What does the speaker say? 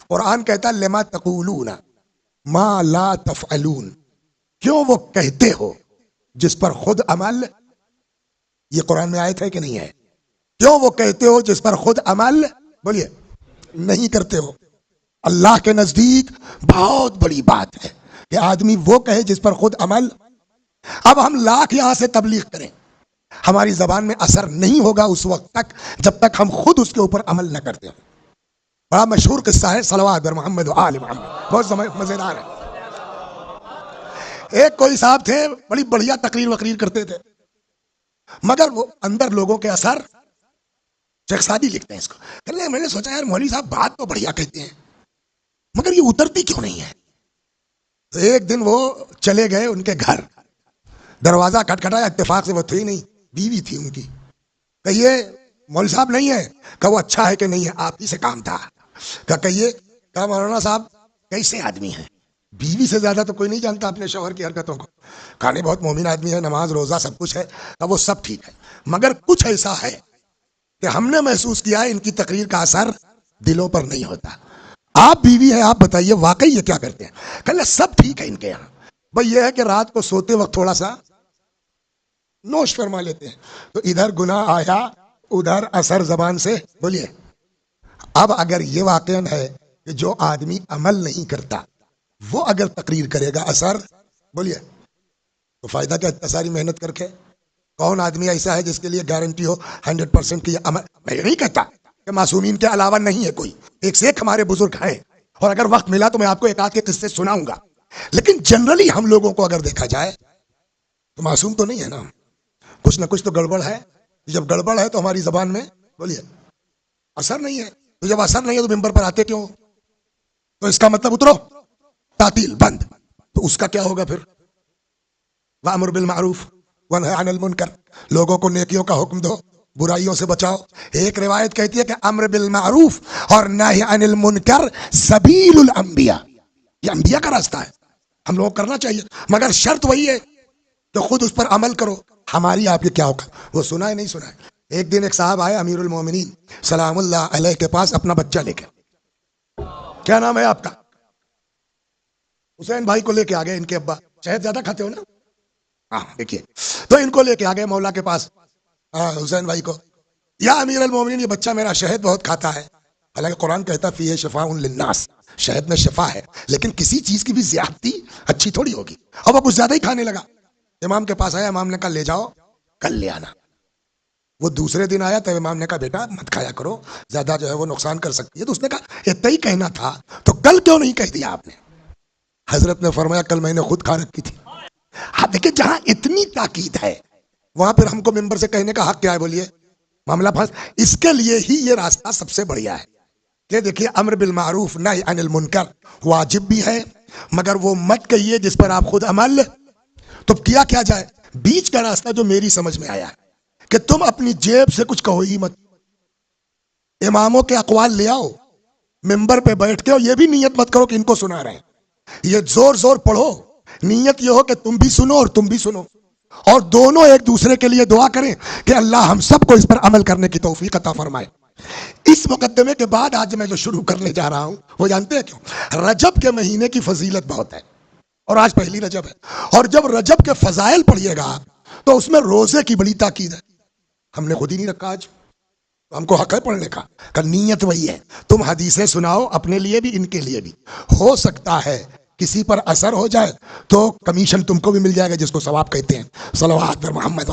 قرآن کہتا لما تقولون ما لا تفعلون، کیوں وہ کہتے ہو جس پر خود عمل، یہ قرآن میں آیت ہے کہ نہیں ہے؟ کیوں وہ کہتے ہو جس پر خود عمل بولیے نہیں کرتے ہو؟ اللہ کے نزدیک بہت بڑی بات ہے کہ آدمی وہ کہے جس پر خود عمل۔ اب ہم لاکھ یہاں سے تبلیغ کریں، ہماری زبان میں اثر نہیں ہوگا اس وقت تک جب تک ہم خود اس کے اوپر عمل نہ کرتے ہو۔ بڑا مشہور قصہ ہے صلوات بر محمد و آل محمد، بہت مزیدار ہے۔ ایک کوئی صاحب تھے، بڑی بڑھیا تقریر وقریر کرتے تھے، مگر وہ اندر لوگوں کے اثر، شیخ سعدی لکھتے ہیں اس کو، میں نے سوچا یار مولوی صاحب بات تو بڑھیا کہتے ہیں مگر یہ اترتی کیوں نہیں ہے؟ تو ایک دن وہ چلے گئے ان کے گھر، دروازہ کھٹکھٹایا، اتفاق سے وہ تھی نہیں، بیوی تھی ان کی۔ کہیے مولوی صاحب نہیں ہے؟ کہ وہ اچھا ہے کہ نہیں ہے، آپ ہی سے کام تھا۔ کہیے، کہا مولانا صاحب کیسے آدمی ہیں؟ بیوی سے زیادہ تو کوئی نہیں جانتا اپنے شوہر کی حرکتوں کو۔ کہا نہیں بہت مومن آدمی ہے، نماز روزہ سب کچھ ہے۔ کہا وہ سب ٹھیک ہے مگر کچھ ایسا ہے کہ ہم نے محسوس کیا ہے ان کی تقریر کا اثر دلوں پر نہیں ہوتا۔ آپ بیوی ہیں، آپ بتائیے واقعی یہ کیا کرتے ہیں؟ کہ سب ٹھیک ہے ان کے یہاں، بھئی یہ ہے کہ رات کو سوتے وقت تھوڑا سا نوش فرما لیتے ہیں، تو ادھر گناہ آیا ادھر اثر زبان سے بولیے۔ اب اگر یہ واقعہ ہے کہ جو آدمی عمل نہیں کرتا وہ اگر تقریر کرے گا اثر بولیے تو فائدہ کیا اتنا ساری محنت کر کے؟ کون آدمی ایسا ہے جس کے لیے گارنٹی ہو 100% کی عمل؟ میں نہیں کہتا کہ معصومین کے علاوہ نہیں ہے کوئی، ایک سے ایک ہمارے بزرگ ہیں، اور اگر وقت ملا تو میں آپ کو ایک آدھ کے قصے سناؤں گا، لیکن جنرلی ہم لوگوں کو اگر دیکھا جائے تو معصوم تو نہیں ہے نا، کچھ نہ کچھ تو گڑبڑ ہے۔ جب گڑبڑ ہے تو ہماری زبان میں بولیے اثر نہیں ہے، تو جب اثر نہیں ہے تو ممبر پر آتے کیوں؟ تو اس کا مطلب اترو، تعطیل بند۔ تو اس کا کیا ہوگا پھر؟ وَأْمُرْ بِالْمَعْرُوفِ وَانْهَ عَنِ الْمُنْكَرِ، لوگوں کو نیکیوں کا حکم دو، برائیوں سے بچاؤ۔ ایک روایت کہتی ہے کہ امر بالمعروف اور نہی عن المنکر سبیل الانبیاء، یہ انبیاء کا راستہ ہے، ہم لوگوں کو کرنا چاہیے، مگر شرط وہی ہے کہ خود اس پر عمل کرو۔ ہماری آپ کے کیا ہوگا؟ وہ سنا ہے نہیں سنا ہے؟ ایک دن ایک صاحب آئے امیر المومنین سلام اللہ علیہ کے پاس اپنا بچہ لے کے۔ کیا نام ہے آپ کا؟ حسین بھائی کو لے کے آگئے، ان کے ابا شہد زیادہ کھاتے ہو نا، ہاں دیکھیے، تو ان کو لے کے آگئے مولا کے پاس، حسین بھائی کو، یا امیر المومنین یہ بچہ میرا شہد بہت کھاتا ہے، حالانکہ قرآن کہتا فیہ شفاء للناس، شہد میں شفا ہے، لیکن کسی چیز کی بھی زیادتی اچھی تھوڑی ہوگی، اور وہ کچھ زیادہ ہی کھانے لگا۔ امام کے پاس آیا، امام نے کہا لے جاؤ کل لے آنا۔ وہ دوسرے دن آیا تو امام نے کہا بیٹا مت کھایا کرو، زیادہ جو ہے وہ نقصان کر سکتی ہے۔ تو اس نے کہا اتنا ہی کہنا تھا تو کل کیوں نہیں کہہ دیا آپ نے؟ حضرت نے فرمایا کل میں نے خود کھا رکھی تھی۔ ہاں دیکھیں، جہاں اتنی تاکید ہے وہاں پھر ہم کو ممبر سے کہنے کا حق کیا ہے؟ بولیے، معاملہ پھنس۔ اس کے لیے ہی یہ راستہ سب سے بڑھیا ہے کہ دیکھیے امر بالمعروف نہی عن المنکر واجب بھی ہے، مگر وہ مت کہیے جس پر آپ خود عمل۔ تو کیا جائے؟ بیچ کا راستہ جو میری سمجھ میں آیا ہے کہ تم اپنی جیب سے کچھ کہو ہی مت، اماموں کے اقوال لے آؤ، ممبر پہ بیٹھ کے، اور یہ بھی نیت مت کرو کہ ان کو سنا رہے ہیں، یہ زور زور پڑھو، نیت یہ ہو کہ تم بھی سنو اور تم بھی سنو، اور دونوں ایک دوسرے کے لیے دعا کریں کہ اللہ ہم سب کو اس پر عمل کرنے کی توفیق عطا فرمائے۔ اس مقدمے کے بعد آج میں جو شروع کرنے جا رہا ہوں وہ جانتے ہیں کیوں؟ رجب کے مہینے کی فضیلت بہت ہے، اور آج پہلی رجب ہے، اور جب رجب کے فضائل پڑھیے گا تو اس میں روزے کی بڑی تاکید ہے۔ ہم نے خود ہی نہیں رکھا آج، ہم کو حق ہے پڑھنے کا، کہ نیت وہی ہے، تم حدیثیں سناؤ اپنے لیے بھی ان کے لیے بھی، ہو سکتا ہے کسی پر اثر ہو جائے تو کمیشن تم کو بھی مل جائے گا، جس کو ثواب کہتے ہیں۔ صلوات پر محمد